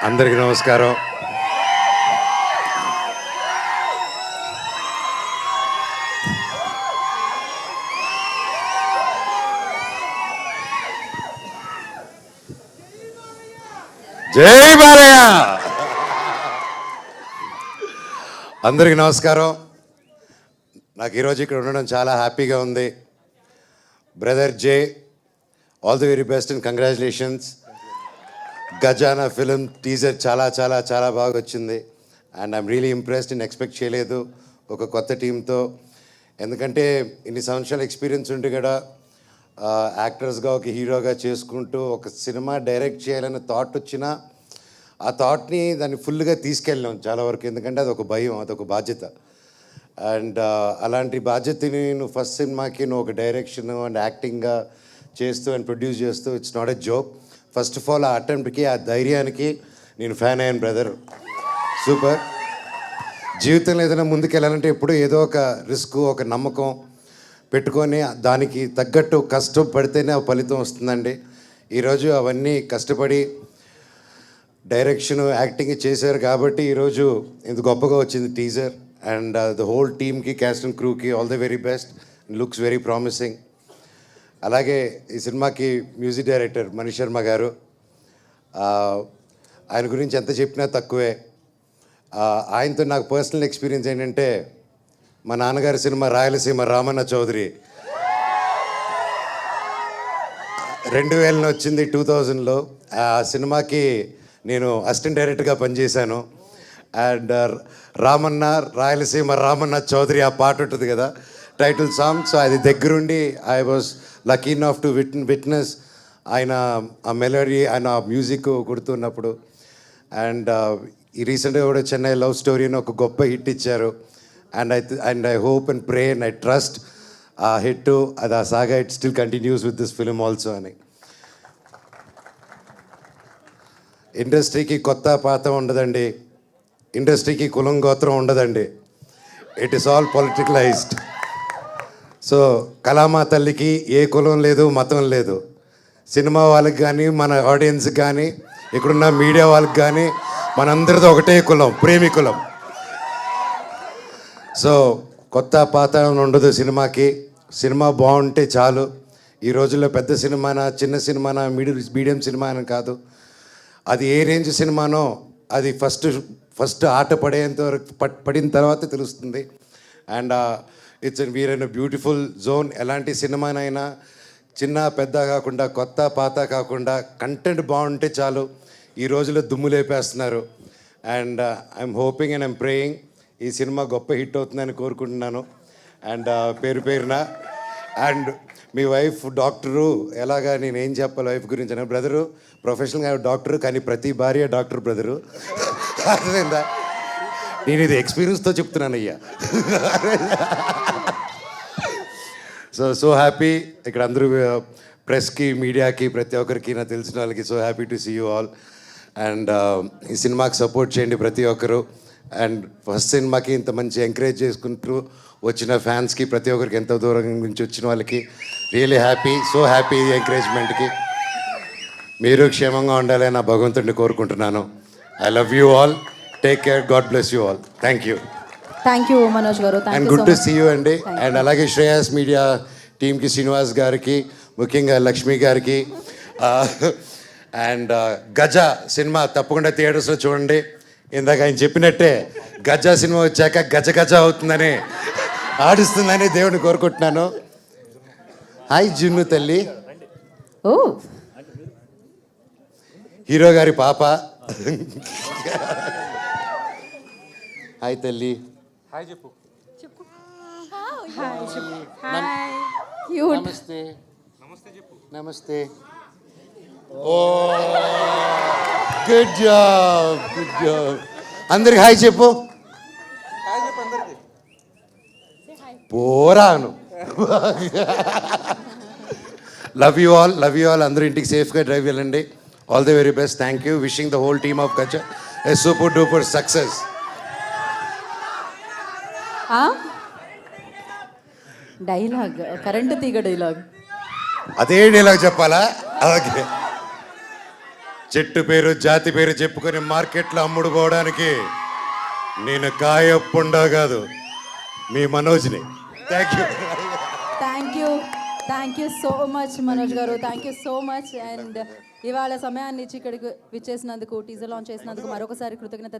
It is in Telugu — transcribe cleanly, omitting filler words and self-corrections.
అందరికీ నమస్కారం. జై బాలయ్య. అందరికీ నమస్కారం. నాకు ఈరోజు ఇక్కడ ఉండడం చాలా హ్యాపీగా ఉంది. Brother Jay, all the very best and congratulations. Gajana film teaser చాలా చాలా చాలా బాగా వచ్చింది అండ్ ఐఎమ్ రియలీ ఇంప్రెస్డ్. నేను ఎక్స్పెక్ట్ చేయలేదు ఒక కొత్త టీంతో, ఎందుకంటే ఇన్ని సంవత్సరాల ఎక్స్పీరియన్స్ ఉండి కూడా యాక్టర్స్గా ఒక హీరోగా చేసుకుంటూ ఒక సినిమా డైరెక్ట్ చేయాలనే థాట్ వచ్చినా ఆ థాట్ని దాన్ని ఫుల్గా తీసుకెళ్ళాం చాలా వరకు, ఎందుకంటే అదొక భయం, అదొక బాధ్యత. అండ్ అలాంటి బాధ్యతని నువ్వు ఫస్ట్ సినిమాకి నువ్వు ఒక డైరెక్షన్ అండ్ యాక్టింగ్గా చేస్తూ అండ్ ప్రొడ్యూస్ చేస్తూ it's not a joke. First of all ఆ అటెంప్ట్కి, ఆ ధైర్యానికి నేను ఫ్యాన్ అయ్యాను బ్రదర్. సూపర్. జీవితంలో ఏదైనా ముందుకు వెళ్ళాలంటే ఎప్పుడూ ఏదో ఒక రిస్క్, ఒక నమ్మకం పెట్టుకొని దానికి తగ్గట్టు కష్టపడితేనే ఆ ఫలితం వస్తుందండి. ఈరోజు అవన్నీ కష్టపడి డైరెక్షన్, యాక్టింగ్ చేశారు కాబట్టి ఈరోజు ఇంత గొప్పగా వచ్చింది టీజర్. అండ్ ద హోల్ టీమ్కి, క్యాస్ట్ అండ్ క్రూకి all the very best. Looks very promising. అలాగే ఈ సినిమాకి మ్యూజిక్ డైరెక్టర్ మనీష్ శర్మ గారు, ఆయన గురించి ఎంత చెప్పినా తక్కువే. ఆయనతో నాకు పర్సనల్ ఎక్స్పీరియన్స్ ఏంటంటే, మా నాన్నగారి సినిమా రాయలసీమ రామన్న చౌదరి 2000 వచ్చింది, 2000లో. ఆ సినిమాకి నేను అసిస్టెంట్ డైరెక్టర్గా పనిచేశాను. అండ్ రామన్న రాయలసీమ రామన్న చౌదరి ఆ పాట ఉంటుంది కదా, టైటిల్ సాంగ్. సో అది దగ్గరుండి I was lucky enough to witness ఆయన ఆ మెలోడీ, ఆయన ఆ మ్యూజిక్ కొడుతున్నప్పుడు. అండ్ ఈ రీసెంట్గా కూడా చెన్నై లవ్ స్టోరీ అని ఒక గొప్ప హిట్ ఇచ్చారు. And I hope and pray and I trust ఆ హిట్, అది ఆ saga it still continues with this film also అని. ఇండస్ట్రీకి కొత్త పాత ఉండదండి, ఇండస్ట్రీకి కులం గోత్రం ఉండదండి. It is all politicalized. So కళామా తల్లికి ఏ కులం లేదు, మతం లేదు. సినిమా వాళ్ళకి కానీ, మన ఆడియన్స్కి కానీ, ఇక్కడున్న మీడియా వాళ్ళకి కానీ మనందరితో ఒకటే కులం, ప్రేమికులం. సో కొత్త పాత ఉండదు సినిమాకి. సినిమా బాగుంటే చాలు. ఈ రోజుల్లో పెద్ద సినిమానా, చిన్న సినిమానా, మీడియం సినిమా అని కాదు, అది ఏ రేంజ్ సినిమానో అది ఫస్ట్ ఆట పడేంత వరకు పడిన తర్వాత తెలుస్తుంది. And we are in a beautiful zone. ఎలాంటి సినిమానైనా చిన్న పెద్ద కాకుండా, కొత్త పాత కాకుండా కంటెంట్ బాగుంటే చాలు. ఈ రోజుల్లో దుమ్ము లేపేస్తున్నారు. And I'm hoping and I'm praying ఈ సినిమా గొప్ప హిట్ అవుతుందని కోరుకుంటున్నాను. అండ్ పేరున అండ్ మీ వైఫ్ డాక్టరు, ఎలాగా నేను ఏం చెప్పాలి వైఫ్ గురించి అని. బ్రదరు ప్రొఫెషనల్గా డాక్టరు, కానీ ప్రతి భార్య డాక్టర్ బ్రదరు. అర్థమైందా? నేను ఇది ఎక్స్పీరియన్స్తో చెప్తున్నాను అయ్యా. So happy. ఇక్కడ అందరూ ప్రెస్కి, మీడియాకి, ప్రతి ఒక్కరికి, నాకు తెలిసిన వాళ్ళకి so happy to see you all. And ఈ సినిమాకి సపోర్ట్ చేయండి ప్రతి ఒక్కరు. అండ్ ఫస్ట్ సినిమాకి ఇంత మంచి ఎంకరేజ్ చేసుకుంటూ వచ్చిన ఫ్యాన్స్కి, ప్రతి ఒక్కరికి, ఎంతో దూరం నుంచి వచ్చిన వాళ్ళకి రియలీ హ్యాపీ. సో హ్యాపీ ఈ ఎంకరేజ్మెంట్కి. మీరు క్షేమంగా ఉండాలని నా భగవంతుడిని కోరుకుంటున్నాను. I love you all. Take care. God bless you all. Thank you. Thank you Manoj గారు. And good to see you అండి. అండ్ అలాగే శ్రేయాస్ మీడియా టీమ్కి, శ్రీనివాస్ గారికి, ముఖ్యంగా లక్ష్మి గారికి. అండ్ గజ సినిమా తప్పకుండా థియేటర్స్లో చూడండి. ఇందాక ఆయన చెప్పినట్టే గజ సినిమా వచ్చాక గజ గజ అవుతుందని, ఆడిస్తుందని దేవుడిని కోరుకుంటున్నాను. హాయ్ జున్ను తల్లి, ఓ హీరో గారి పాప. హాయ్ తల్లి. హాయ్ చెప్పు. క్యూట్. నమస్తే. నమస్తే చెప్పు. నమస్తే. Oh good job, good job. అందరికి హాయ్ చెప్పు. హాయ్ చెప్పు అందరికి. పోరాను. Love you all, love you all. అందరూ ఇంటికి సేఫ్గా డ్రైవ్ వెళ్ళండి. All the very best. Thank you. Wishing the whole team of Gaja a super duper success. Dialogue, current తీగ డైలాగ్. అదే డైలాగ్ చెప్పాలా? ఓకే. చెట్టు పేరు జాతి పేరు చెప్పుకొని మార్కెట్లో అమ్ముడు పోవడానికి నేను కాయప్పుండా కాదు మీ మనోజ్ని. Thank you. Thank you so much Manoj గారు, thank you so much. And ఇవాళ సమయాన్ని ఇచ్చి ఇక్కడికి విచ్చేసినందుకు, టీజర్ లాంచ్ చేసినందుకు మరొకసారి కృతజ్ఞత